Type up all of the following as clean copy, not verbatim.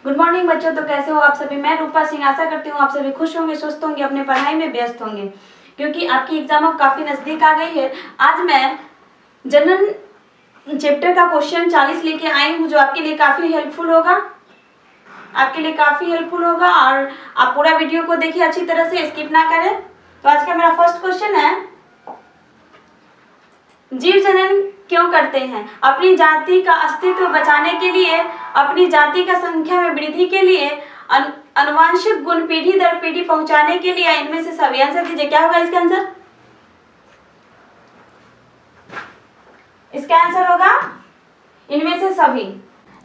Good morning बच्चों। तो कैसे हो आप सभी? मैं रूपा सिंह आशा करती हूँ आप सभी खुश होंगे, स्वस्थ होंगे, अपने पढ़ाई में व्यस्त होंगे, क्योंकि आपकी एग्जाम अब काफ़ी नज़दीक आ गई है। आज मैं जनरल चैप्टर का क्वेश्चन 40 लेके आई हूँ, जो आपके लिए काफ़ी हेल्पफुल होगा, और आप पूरा वीडियो को देखिए अच्छी तरह से, स्किप ना करें। तो आज का मेरा फर्स्ट क्वेश्चन है, जीव जनन क्यों करते हैं? अपनी जाति का अस्तित्व बचाने के लिए, अपनी जाति का संख्या में वृद्धि के लिए, अनुवांशिक गुण पीढ़ी दर पीढ़ी पहुंचाने के लिए, इनमें से सभी। आंसर दीजिए, क्या होगा इसका आंसर? इसका आंसर होगा इनमें से सभी।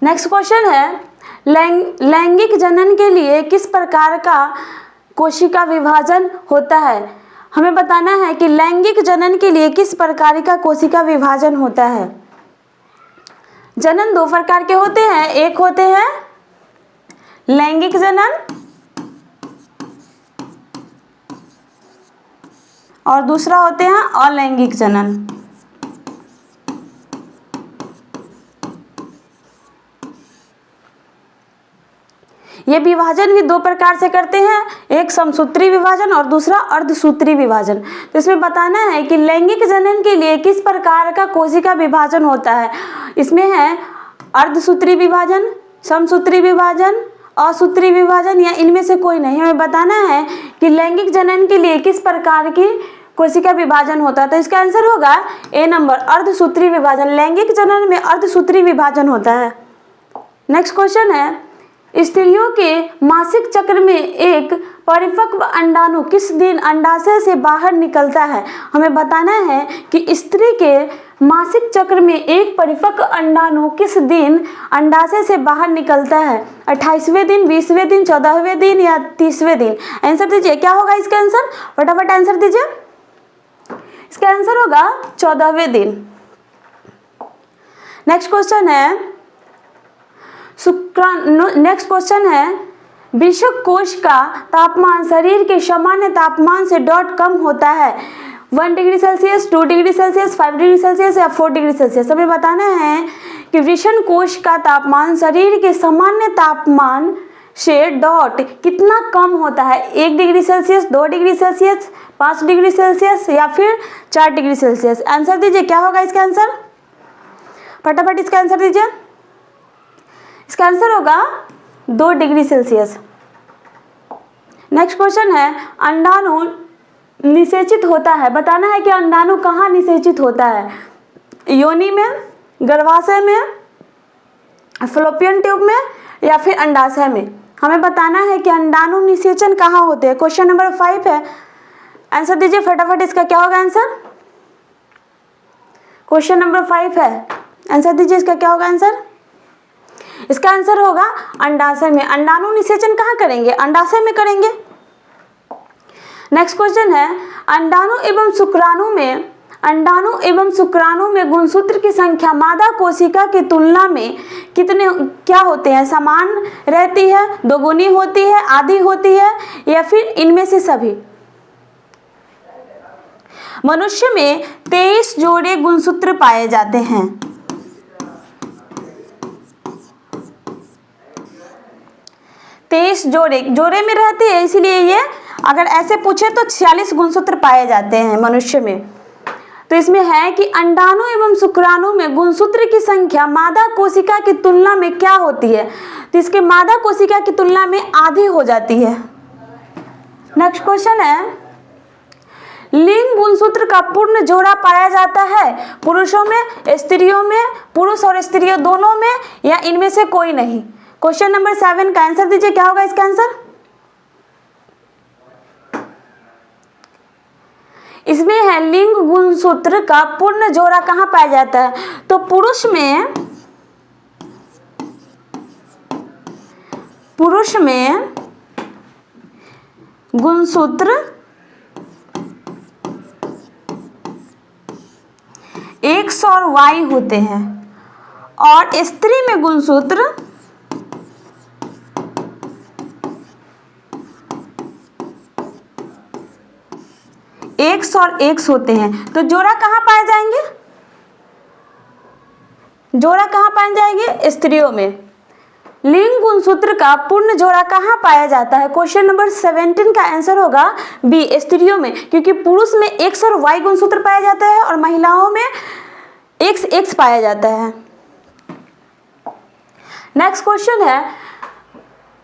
नेक्स्ट क्वेश्चन है, लैंगिक जनन के लिए किस प्रकार का कोशिका विभाजन होता है? हमें बताना है कि लैंगिक जनन के लिए किस प्रकार का कोशिका विभाजन होता है। जनन दो प्रकार के होते हैं, एक होते हैं लैंगिक जनन और दूसरा होते हैं अलैंगिक जनन। ये विभाजन भी दो प्रकार से करते हैं, एक समसूत्री विभाजन और दूसरा अर्धसूत्री विभाजन। तो इसमें बताना है कि लैंगिक जनन के लिए किस प्रकार का कोशिका विभाजन होता है। इसमें है अर्धसूत्री विभाजन, समसूत्री विभाजन, असूत्री विभाजन, या इनमें से कोई नहीं। हमें बताना है कि लैंगिक जनन के लिए किस प्रकार की कोशिका विभाजन होता है। तो इसका आंसर होगा ए नंबर, अर्धसूत्री विभाजन। लैंगिक जनन में अर्धसूत्री विभाजन होता है। नेक्स्ट क्वेश्चन है, स्त्रियों के मासिक चक्र में एक परिपक्व अंडाणु किस दिन अंडाशय से बाहर निकलता है? हमें बताना है कि स्त्री के मासिक चक्र में एक परिपक्व अंडाणु किस दिन अंडाशय से बाहर निकलता है? 28वें दिन, 20वें दिन, 14वें दिन या 30वें दिन? आंसर दीजिए, क्या होगा इसका आंसर? फटाफट आंसर दीजिए। इसका आंसर होगा 14वें दिन। नेक्स्ट क्वेश्चन है, नेक्स्ट क्वेश्चन है, वृषक कोश का तापमान शरीर के सामान्य तापमान से कम होता है। 1 degree Celsius, 2 degree Celsius, 5 degree Celsius या 4 डिग्री सेल्सियस? हमें बताना है कि वृषण कोश का तापमान शरीर के सामान्य तापमान से कितना कम होता है? 1 degree Celsius, 2 degree Celsius, 5 degree Celsius या फिर 4 डिग्री सेल्सियस? आंसर दीजिए, क्या होगा इसका आंसर? फटाफट इसका आंसर दीजिए। इसका आंसर होगा 2 डिग्री सेल्सियस। नेक्स्ट क्वेश्चन है, अंडाणु निषेचित होता है। बताना है कि अंडाणु कहाँ निषेचित होता है? योनि में, गर्भाशय में, फलोपियन ट्यूब में या फिर अंडाशय में? हमें बताना है कि अंडाणु निषेचन कहाँ होते हैं। क्वेश्चन नंबर 5 है। आंसर दीजिए फटाफट, इसका क्या होगा आंसर? क्वेश्चन नंबर 5 है, आंसर दीजिए, इसका क्या होगा आंसर? इसका आंसर होगा अंडाशय में। अंडाणु निषेचन कहाँ करेंगे? अंडाशय में करेंगे। नेक्स्ट क्वेश्चन है, अंडाणु एवं शुक्राणु में गुणसूत्र की संख्या मादा कोशिका की तुलना में क्या होते हैं? समान रहती है, दोगुनी होती है, आधी होती है या फिर इनमें से सभी? मनुष्य में 23 जोड़े गुणसूत्र पाए जाते हैं। जोड़े में रहती है, इसीलिए ये अगर ऐसे पूछे तो 46 गुणसूत्र पाए जाते हैं मनुष्य में। तो इसमें है कि अंडाणु एवं शुक्राणु में गुणसूत्र की संख्या मादा कोशिका की तुलना में क्या होती है? तो इसके मादा कोशिका की तुलना में आधी हो जाती है। नेक्स्ट क्वेश्चन है, लिंग गुणसूत्र का पूर्ण जोड़ा पाया जाता है पुरुषों में, स्त्रियों में, पुरुष और स्त्रियों दोनों में या इनमें से कोई नहीं? क्वेश्चन नंबर 7 का आंसर दीजिए, क्या होगा इसका आंसर? इसमें है लिंग गुणसूत्र का पूर्ण जोड़ा कहाँ पाया जाता है? तो पुरुष में गुणसूत्र X और Y होते हैं और स्त्री में गुणसूत्र X और X होते हैं। तो जोड़ा कहाँ पाए जाएंगे? जोड़ा कहाँ पाए जाएंगे? स्त्रियों में। लिंग गुण गुणसूत्र का पूर्ण जोड़ा कहाँ पाया जाता है? क्वेश्चन नंबर 17 का आंसर होगा बी, स्त्रियों में, क्योंकि पुरुष में X और Y गुणसूत्र पाया जाता है और महिलाओं में XX पाया जाता है। नेक्स्ट क्वेश्चन है,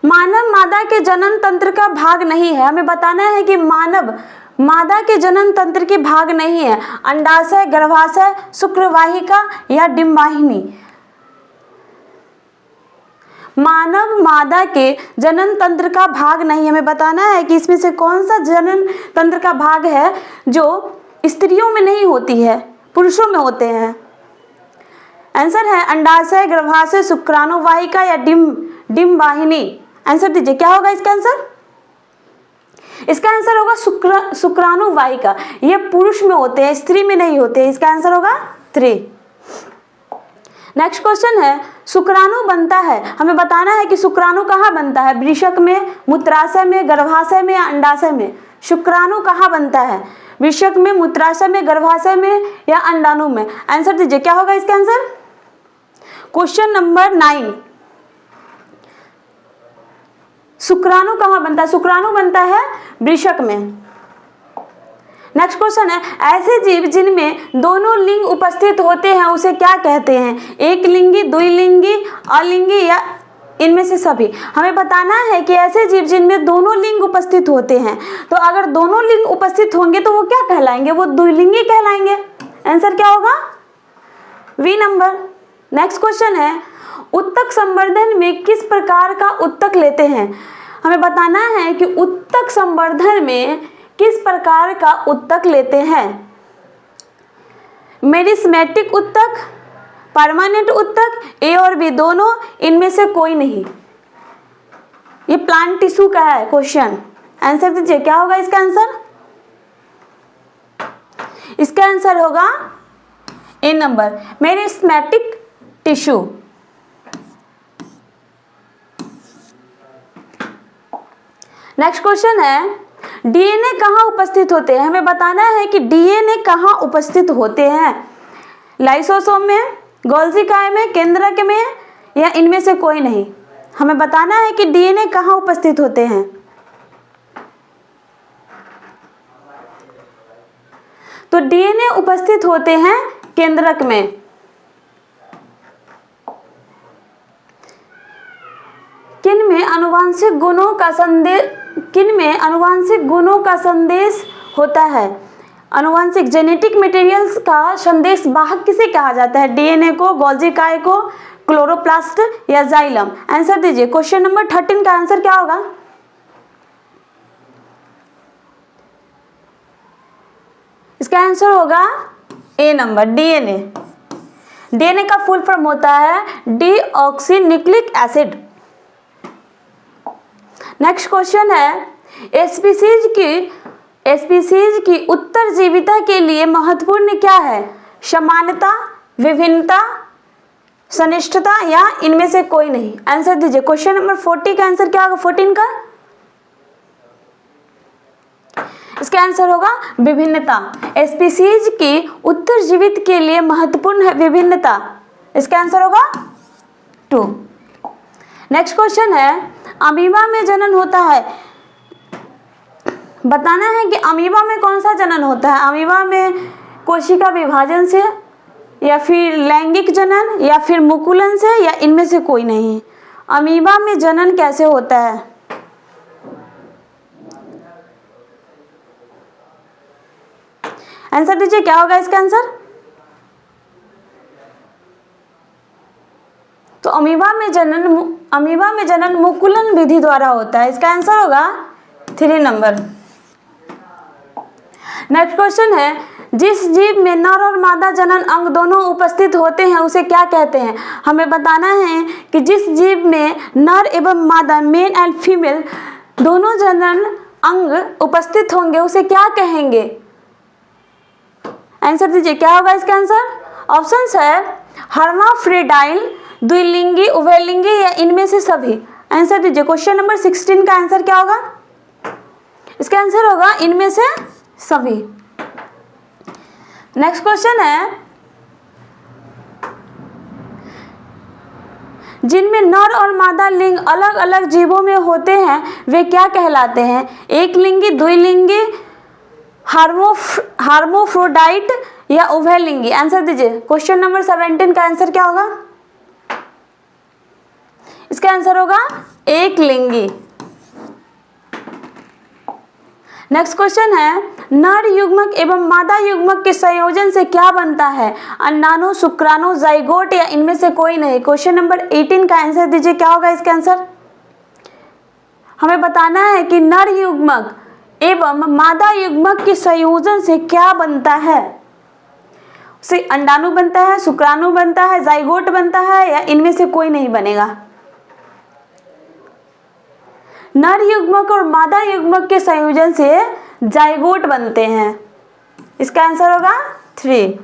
मानव मादा के जनन तंत्र का भाग नहीं है। हमें बताना है कि मानव मादा के जनन तंत्र के भाग नहीं है। अंडाशय, गर्भाशय, शुक्रवाहिका या डिंबवाहिनी। मानव मादा के जनन तंत्र का भाग नहीं, हमें बताना है कि इसमें से कौन सा जनन तंत्र का भाग है जो स्त्रियों में नहीं होती है, पुरुषों में होते हैं। आंसर है अंडाशय, गर्भाशय, शुक्राणुवाहिका या डिंबवाहिनी। आंसर दीजिए, क्या होगा इसका आंसर? इसका आंसर होगा शुक्राणुवाहिका। ये पुरुष में होते हैं, स्त्री में नहीं होते हैं। इसका आंसर होगा 3। नेक्स्ट क्वेश्चन है, शुक्राणु बनता है। हमें बताना है कि शुक्राणु कहाँ बनता है? वृषक में, मूत्राशय में, गर्भाशय में या अंडाशय में? शुक्राणु कहाँ बनता है? वृषक में, मूत्राशय में, गर्भाशय में या अंडाणु में? आंसर दीजिए, क्या होगा इसका आंसर? क्वेश्चन नंबर 9, शुक्राणु कहाँ बनता है? शुक्राणु बनता है वृषक में। नेक्स्ट क्वेश्चन है, ऐसे जीव जिनमें दोनों लिंग उपस्थित होते हैं उसे क्या कहते हैं? एक लिंगी, द्विलिंगी, अलिंगी या इनमें से सभी? हमें बताना है कि ऐसे जीव जिनमें दोनों लिंग उपस्थित होते हैं, तो अगर दोनों लिंग उपस्थित होंगे तो वो क्या कहलाएंगे? वो द्विलिंगी कहलाएंगे। आंसर क्या होगा? B number. नेक्स्ट क्वेश्चन है, उत्तक संवर्धन में किस प्रकार का उत्तक लेते हैं? हमें बताना है कि उत्तक संवर्धन में किस प्रकार का उत्तक लेते हैं? मेरिस्मेटिक उत्तक, परमानेंट उत्तक, ए और बी दोनों, इनमें से कोई नहीं। ये प्लांट टिश्यू का है क्वेश्चन। आंसर दीजिए, क्या होगा इसका आंसर? इसका आंसर होगा A number, meristematic tissue. Next question है, डीएनए कहाँ उपस्थित होते हैं? हमें बताना है कि डीएनए कहाँ उपस्थित होते हैं? लाइसोसोम में, गोल्गी काय में, केंद्रक में या इनमें से कोई नहीं? हमें बताना है कि डीएनए कहाँ उपस्थित होते हैं। तो डीएनए उपस्थित होते हैं केंद्रक में। किन में आनुवांशिक गुणों का संदेश होता है? आनुवांशिक जेनेटिक मटेरियल्स का संदेश वाहक किसे कहा जाता है? डीएनए को, गोल्गी काय को, क्लोरोप्लास्ट या जाइलम? आंसर दीजिए, क्वेश्चन नंबर 13 का आंसर क्या होगा? इसका आंसर होगा ए नंबर, डीएनए। डीएनए का फुल फॉर्म होता है deoxy nucleic acid. Next question है, स्पीसीज की उत्तरजीविता के लिए महत्वपूर्ण क्या है? समानता, विभिन्नता, सनिष्ठता या इनमें से कोई नहीं? आंसर दीजिए, क्वेश्चन नंबर 40 का आंसर क्या होगा? 14 का इसका आंसर होगा विभिन्नता। स्पीसीज की उत्तरजीवित के लिए महत्वपूर्ण है विभिन्नता। इसका आंसर होगा 2। नेक्स्ट क्वेश्चन है, अमीबा में जनन होता है। बताना है कि अमीबा में कौन सा जनन होता है? अमीबा में कोशिका विभाजन से या फिर लैंगिक जनन या फिर मुकुलन से या इनमें से कोई नहीं? अमीबा में जनन कैसे होता है? आंसर दीजिए, क्या होगा इसका आंसर? तो अमीबा में जनन मुकुलन विधि द्वारा होता है। इसका आंसर होगा 3 नंबर। नेक्स्ट क्वेश्चन है, जिस जीव में नर और मादा जनन अंग दोनों उपस्थित होते हैं उसे क्या कहते हैं? हमें बताना है कि जिस जीव में नर एवं मादा, मेल एंड फीमेल दोनों जनन अंग उपस्थित होंगे उसे क्या कहेंगे? आंसर दीजिए, क्या होगा इसका आंसर? ऑप्शंस है हर्माफ्रोडाइट, द्विलिंगी, उभयलिंगी या इनमें से सभी? आंसर दीजिए, क्वेश्चन नंबर 16 का आंसर क्या होगा? इसका आंसर होगा इनमें से सभी। नेक्स्ट क्वेश्चन है, जिनमें नर और मादा लिंग अलग अलग जीवों में होते हैं वे क्या कहलाते हैं? एक लिंगी, द्विलिंगी, हार्मोफ्रोडाइट या उभयलिंगी? आंसर दीजिए। क्वेश्चन नंबर 17 का आंसर क्या होगा? इसका आंसर होगा एक लिंगी। नेक्स्ट क्वेश्चन है, नर युग्मक एवं मादा युग्मक के संयोजन से क्या बनता है? अंडाणु, शुक्राणु, जाइगोट या इनमें से कोई नहीं? क्वेश्चन नंबर 18 का आंसर दीजिए, क्या होगा इसका आंसर? हमें बताना है कि नर युग्मक एवं मादा युग्मक के संयोजन से क्या बनता है? उसे अंडाणु बनता है, शुक्राणु बनता है, जाइगोट बनता है या इनमें से कोई नहीं बनेगा? नर युग्मक और मादा युग्मक के संयोजन से जाइगोट बनते हैं। इसका आंसर होगा 3।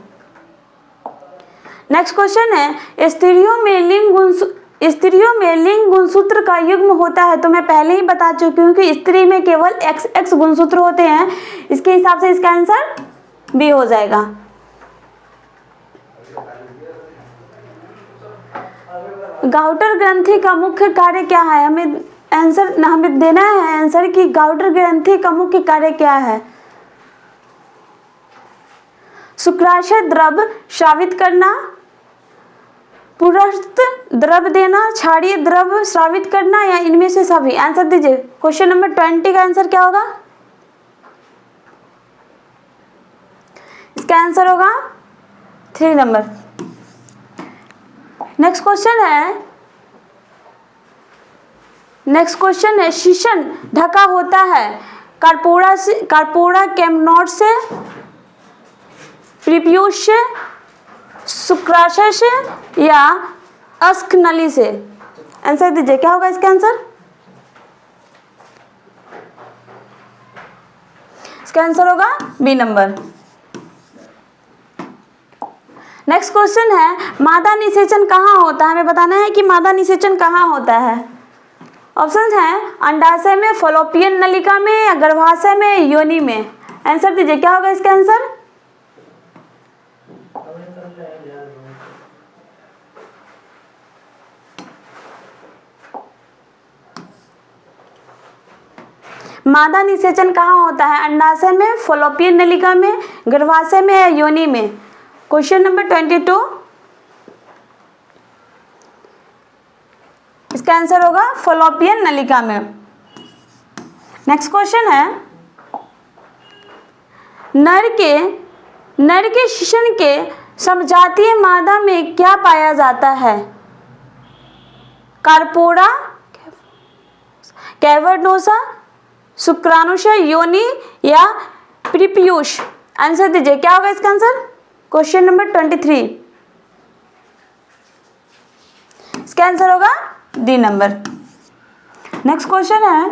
नेक्स्ट क्वेश्चन है, स्त्रियों में लिंग गुणसूत्र का युग्म होता है। तो मैं पहले ही बता चुकी हूँ कि स्त्री में केवल XX गुणसूत्र होते हैं। इसके हिसाब से इसका आंसर बी हो जाएगा। गाउटर ग्रंथि का मुख्य कार्य क्या है? हमें देना है आंसर कि गाउटर ग्रंथि का मुख्य कार्य क्या है? शुक्राशय द्रव स्रावित करना, पुरस्थ द्रव देना, क्षारीय द्रव स्रावित करना या इनमें से सभी? आंसर दीजिए। क्वेश्चन नंबर 20 का आंसर क्या होगा? इसका आंसर होगा 3 नंबर। नेक्स्ट क्वेश्चन है, शीशन ढका होता है कार्पोरा कैम्नोड से, प्रीप्यूस से, शुक्राशय से या अस्क नली से? आंसर दीजिए, क्या होगा इसका आंसर? इसका आंसर होगा बी नंबर। नेक्स्ट क्वेश्चन है, मादा निषेचन कहाँ होता है? हमें बताना है कि मादा निषेचन कहाँ होता है। ऑप्शंस हैं अंडाशय में, फलोपियन नलिका में या गर्भाशय में, योनि में? आंसर दीजिए, क्या होगा इसका आंसर? मादा निषेचन कहाँ होता है? अंडाशय में, फलोपियन नलिका में, गर्भाशय में या योनि में? क्वेश्चन नंबर 22, इसका आंसर होगा फलोपियन नलिका में। नेक्स्ट क्वेश्चन है, नर के शीशन के समजातीय मादा में क्या पाया जाता है? कार्पोरा कैवर्नोसा, शुक्राणुशय, योनि या प्रीप्यूस? आंसर दीजिए, क्या होगा इसका आंसर? क्वेश्चन नंबर 23, इसका आंसर होगा डी नंबर। नेक्स्ट क्वेश्चन है,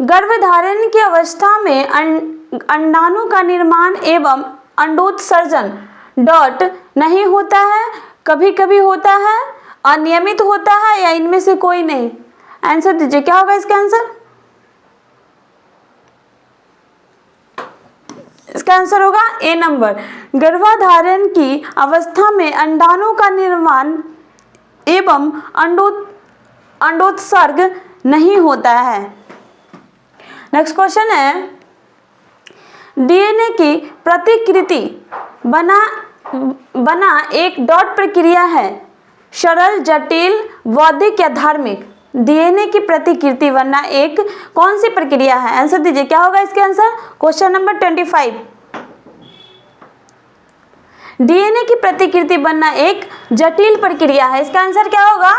गर्भधारण की अवस्था में अंडाणु का निर्माण एवं अंडोत्सर्जन डॉट नहीं होता है, कभी कभी होता है, अनियमित होता है या इनमें से कोई नहीं? आंसर दीजिए, क्या होगा इसका आंसर? इसका आंसर होगा ए नंबर। गर्भधारण की अवस्था में अंडाणु का निर्माण एवं अंडोत्सर्ग नहीं होता है। नेक्स्ट क्वेश्चन है, डीएनए की प्रतिकृति बना एक डॉट प्रक्रिया है, सरल, जटिल, बौद्धिक या धार्मिक? डीएनए की प्रतिकृति बनना एक कौन सी प्रक्रिया है? आंसर दीजिए, क्या होगा इसके आंसर? क्वेश्चन नंबर 25, डीएनए की प्रतिकृति बनना एक जटिल प्रक्रिया है। इसका आंसर क्या होगा?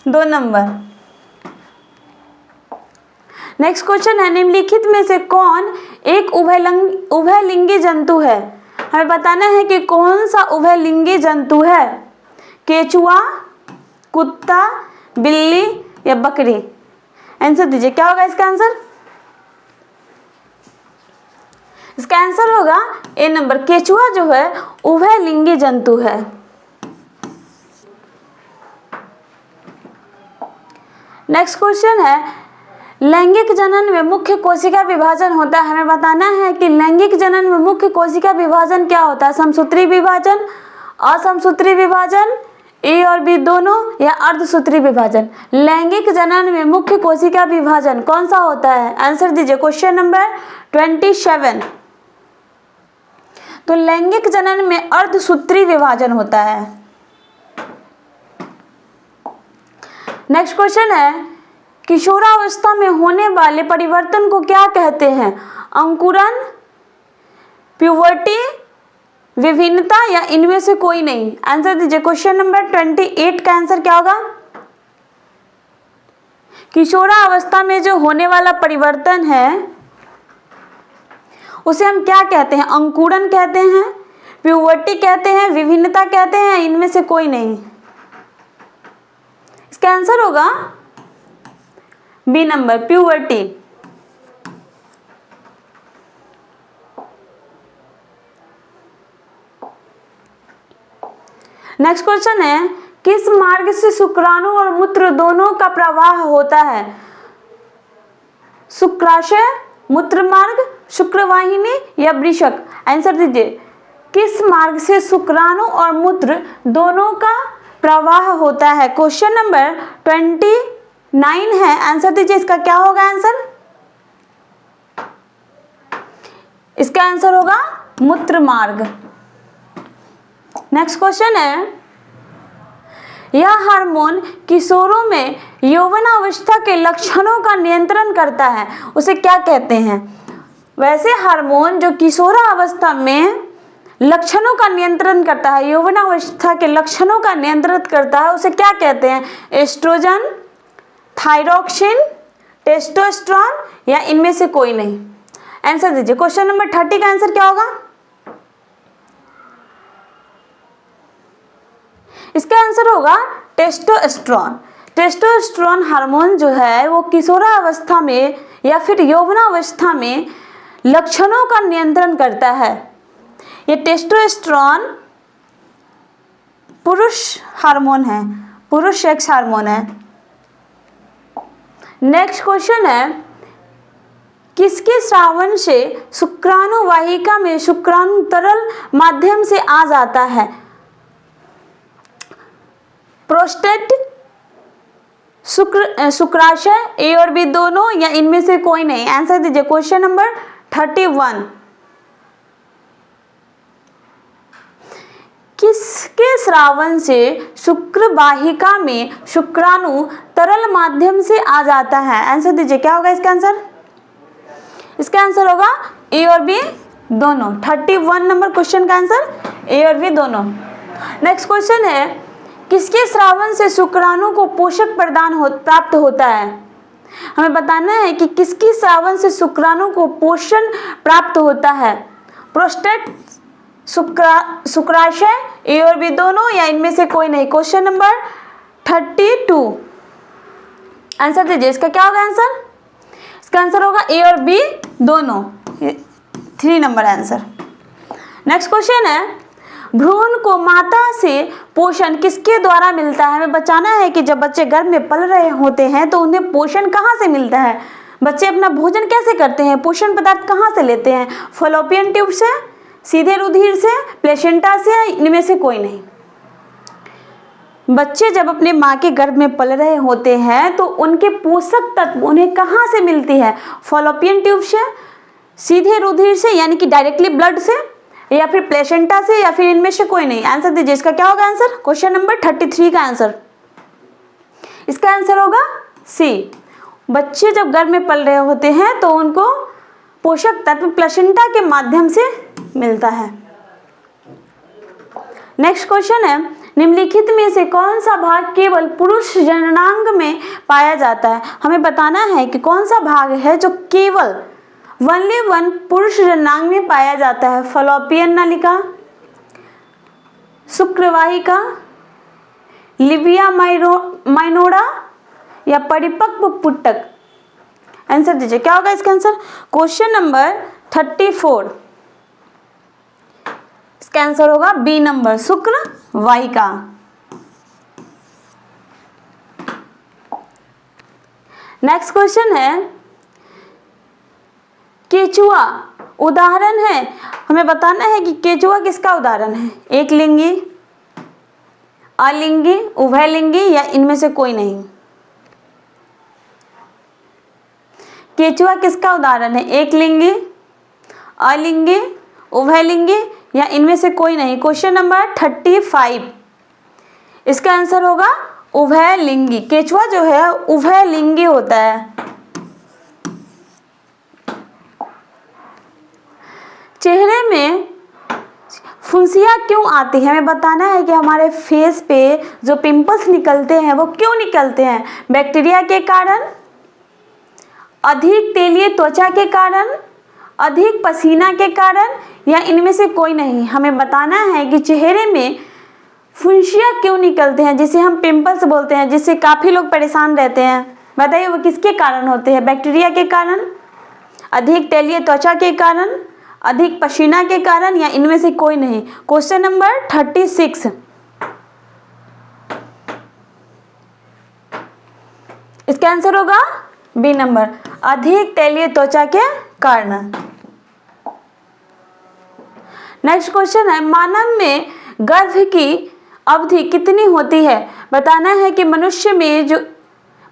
2 नंबर। नेक्स्ट क्वेश्चन है, निम्नलिखित में से कौन एक उभयलिंगी जंतु है? हमें बताना है कि कौन सा उभयलिंगी जंतु है। केचुआ, कुत्ता, बिल्ली या बकरी? आंसर दीजिए, क्या होगा इसका आंसर? इसका आंसर होगा ए नंबर। केचुआ जो है उभयलिंगी जंतु है। नेक्स्ट क्वेश्चन है, लैंगिक जनन में मुख्य कोशिका विभाजन होता है। हमें बताना है कि लैंगिक जनन में मुख्य कोशिका विभाजन क्या होता है। समसूत्री विभाजन, असमसूत्री विभाजन, ए और बी दोनों, या अर्धसूत्री विभाजन। लैंगिक जनन में मुख्य कोशिका विभाजन कौन सा होता है? आंसर दीजिए क्वेश्चन नंबर 27। तो लैंगिक जनन में अर्धसूत्री विभाजन होता है। नेक्स्ट क्वेश्चन है, किशोरावस्था में होने वाले परिवर्तन को क्या कहते हैं? अंकुरन, प्यूबर्टी, विभिन्नता, या इनमें से कोई नहीं? आंसर दीजिए क्वेश्चन नंबर 28 का आंसर क्या होगा? किशोरावस्था में जो होने वाला परिवर्तन है उसे हम क्या कहते हैं? अंकुरन कहते हैं, प्यूबर्टी कहते हैं, विभिन्नता कहते हैं, इनमें से कोई नहीं? इसका आंसर होगा B number, puberty. Next question है, किस मार्ग से शुक्राणु और मूत्र दोनों का प्रवाह होता है? शुक्राशय, मूत्र मार्ग, शुक्रवाहिनी, या वृषक? आंसर दीजिए, किस मार्ग से शुक्राणु और मूत्र दोनों का प्रवाह होता है? क्वेश्चन नंबर 29 है। आंसर दीजिए, इसका क्या होगा आंसर? इसका आंसर होगा मूत्र मार्ग। नेक्स्ट क्वेश्चन है, यह हार्मोन किशोरों में यौवनावस्था के लक्षणों का नियंत्रण करता है, उसे क्या कहते हैं? वैसे हार्मोन जो किशोरावस्था में लक्षणों का नियंत्रण करता है, यौवनावस्था के लक्षणों का नियंत्रित करता है, उसे क्या कहते हैं? एस्ट्रोजन, थायरॉक्सिन, टेस्टोस्टेरोन, या इनमें से कोई नहीं? आंसर दीजिए, क्वेश्चन नंबर 30 का आंसर क्या होगा? इसका आंसर होगा टेस्टोस्टेरोन। टेस्टोस्टेरोन हार्मोन जो है वो किशोरावस्था में या फिर यौवनावस्था में लक्षणों का नियंत्रण करता है। ये टेस्टोस्टेरोन पुरुष हार्मोन है, पुरुष सेक्स हार्मोन है। नेक्स्ट क्वेश्चन है, किसके स्रावन से शुक्राणु वाहिका में शुक्राणु तरल माध्यम से आ जाता है? प्रोस्टेट, शुक्राशय, ए और बी दोनों, या इनमें से कोई नहीं? आंसर दीजिए क्वेश्चन नंबर 31। किसके स्रावन से शुक्र वाहिका में शुक्राणु तरल माध्यम से आ जाता है? आंसर दीजिए, क्या होगा इसका आंसर? इसका आंसर होगा ए और बी दोनों। 31 नंबर क्वेश्चन का आंसर ए और बी दोनों। नेक्स्ट क्वेश्चन है, किसके स्रावन से शुक्राणु को पोषक प्रदान प्राप्त होता है? हमें बताना है कि किसकी स्रावन से शुक्राणु को पोषण प्राप्त होता है? प्रोस्टेट, शुक्राशय, ए और बी दोनों, या इनमें से कोई नहीं? Question number 32। आंसर दीजिए, इसका क्या होगा आंसर? इसका आंसर होगा ए और बी दोनों, 3 नंबर आंसर। नेक्स्ट क्वेश्चन है, भ्रूण को माता से पोषण किसके द्वारा मिलता है? हमें बचाना है कि जब बच्चे गर्भ में पल रहे होते हैं तो उन्हें पोषण कहाँ से मिलता है? बच्चे अपना भोजन कैसे करते हैं? पोषण पदार्थ कहाँ से लेते हैं? फॉलोपियन ट्यूब से, सीधे रुधिर से, प्लेसेंटा से, इनमें से कोई नहीं? बच्चे जब अपने माँ के गर्भ में पल रहे होते हैं तो उनके पोषक तत्व उन्हें कहाँ से मिलती है? फॉलोपियन ट्यूब से, सीधे रुधिर से यानी कि डायरेक्टली ब्लड से, या फिर प्लेसेंटा से, या फिर इनमें से कोई नहीं? आंसर दीजिए, इसका क्या होगा आंसर? क्वेश्चन नंबर 33 का आंसर। इसका आंसर होगा सी। बच्चे जब गर्भ में पल रहे होते हैं तो उनको पोषक तत्व प्लेसेंटा के माध्यम से मिलता है। नेक्स्ट क्वेश्चन है, निम्नलिखित में से कौन सा भाग केवल पुरुष जननांग में पाया जाता है? हमें बताना है कि कौन सा भाग है जो केवल वनली वन पुरुष जननांग में पाया जाता है? फॉलोपियन नलिका, शुक्रवाहिका, लिबिया माइनोरा, या परिपक्व पुटक? आंसर दीजिए, क्या होगा इसका आंसर? Question number 34। इसका आंसर होगा बी नंबर, शुक्रवाहिका। नेक्स्ट क्वेश्चन है, केचुआ उदाहरण है। हमें बताना है कि केचुआ किसका उदाहरण है? एक लिंगी, अलिंगी, उभयलिंगी या इनमें से कोई नहीं? केचुआ किसका उदाहरण है? एक लिंगी, अलिंगी, उभयलिंगी या इनमें से कोई नहीं? क्वेश्चन नंबर 35, इसका आंसर होगा उभयलिंगी। केचुआ जो है उभयलिंगी होता है। चेहरे में फुंसियाँ क्यों आती है? हमें बताना है कि हमारे फेस पे जो पिंपल्स निकलते हैं वो क्यों निकलते हैं? बैक्टीरिया के कारण, अधिक तेलीय त्वचा के कारण, अधिक पसीना के कारण या इनमें से कोई नहीं? हमें बताना है कि चेहरे में फुंसियाँ क्यों निकलते हैं, जिसे हम पिंपल्स बोलते हैं, जिससे काफ़ी लोग परेशान रहते हैं। बताइए वो किसके कारण होते हैं? बैक्टीरिया के कारण, अधिक तेलीय त्वचा के कारण, अधिक पसीना के कारण या इनमें से कोई नहीं? क्वेश्चन नंबर 36, इसका आंसर होगा बी नंबर, अधिक तेलीय त्वचा के कारण। नेक्स्ट क्वेश्चन है, मानव में गर्भ की अवधि कितनी होती है? बताना है कि मनुष्य में, जो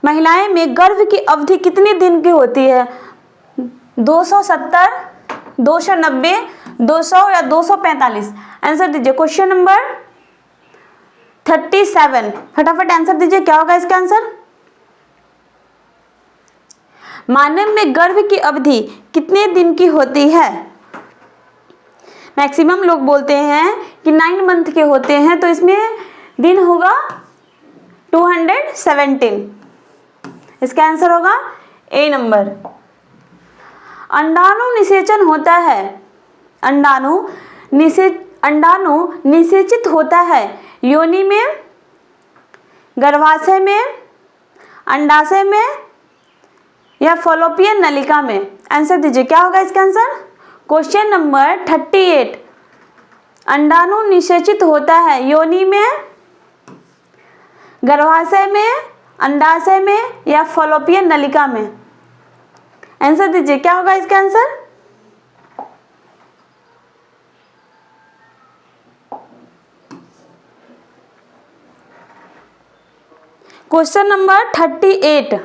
महिलाएं में गर्भ की अवधि कितने दिन की होती है? 270, 290, 200 या 245? आंसर दीजिए। क्वेश्चन नंबर 37, फटाफट आंसर दीजिए, क्या होगा इसका आंसर? मानव में गर्भ की अवधि कितने दिन की होती है? मैक्सिमम लोग बोलते हैं कि 9 मंथ के होते हैं, तो इसमें दिन होगा 217। इसका आंसर होगा ए नंबर। अंडाणु निषेचन होता है, अंडाणु निषेचित होता है योनि में, गर्भाशय में, अंडाशय में या फॉलोपियन नलिका में? आंसर दीजिए, क्या होगा इसका आंसर? क्वेश्चन नंबर 38, अंडाणु निषेचित होता है योनि में, गर्भाशय में, अंडाशय में या फॉलोपियन नलिका में? आंसर दीजिए, क्या होगा इसका आंसर? क्वेश्चन नंबर 38,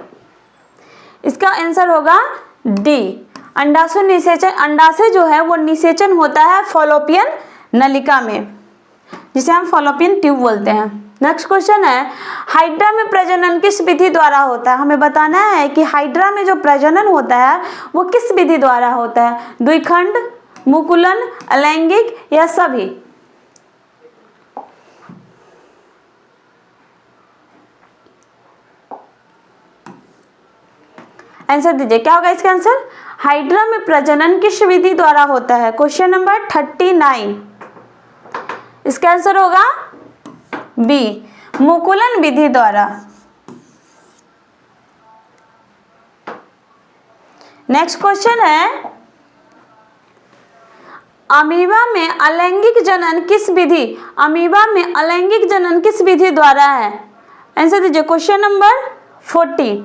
इसका आंसर होगा डी, अंडाशय निषेचन। अंडाशय जो है वो निषेचन होता है फॉलोपियन नलिका में, जिसे हम फॉलोपियन ट्यूब बोलते हैं। नेक्स्ट क्वेश्चन है, हाइड्रा में प्रजनन किस विधि द्वारा होता है? हमें बताना है कि हाइड्रा में जो प्रजनन होता है वो किस विधि द्वारा होता है? द्विखंड, मुकुलन, अलैंगिक या सभी? आंसर दीजिए, क्या होगा इसका आंसर? हाइड्रा में प्रजनन किस विधि द्वारा होता है? क्वेश्चन नंबर 39, इसका आंसर होगा बी, मुकुलन विधि द्वारा। नेक्स्ट क्वेश्चन है, अमीबा में अलैंगिक जनन किस विधि, अमीबा में अलैंगिक जनन किस विधि द्वारा है? आंसर दीजिए। क्वेश्चन नंबर 40,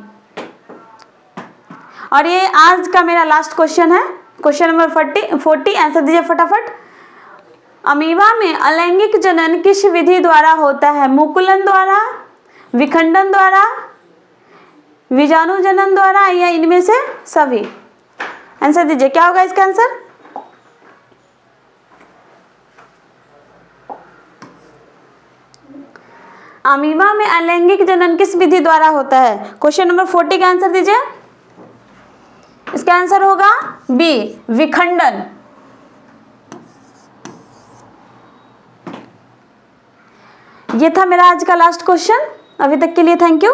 और ये आज का मेरा लास्ट क्वेश्चन है, क्वेश्चन नंबर 40। आंसर दीजिए फटाफट। अमीबा में अलैंगिक जनन किस विधि द्वारा होता है? मुकुलन द्वारा, विखंडन द्वारा, बीजाणु जनन द्वारा या इनमें से सभी? आंसर दीजिए, क्या होगा इसका आंसर? अमीबा में अलैंगिक जनन किस विधि द्वारा होता है? क्वेश्चन नंबर 40 का आंसर दीजिए। इसका आंसर होगा बी, विखंडन। ये था मेरा आज का लास्ट क्वेश्चन। अभी तक के लिए थैंक यू।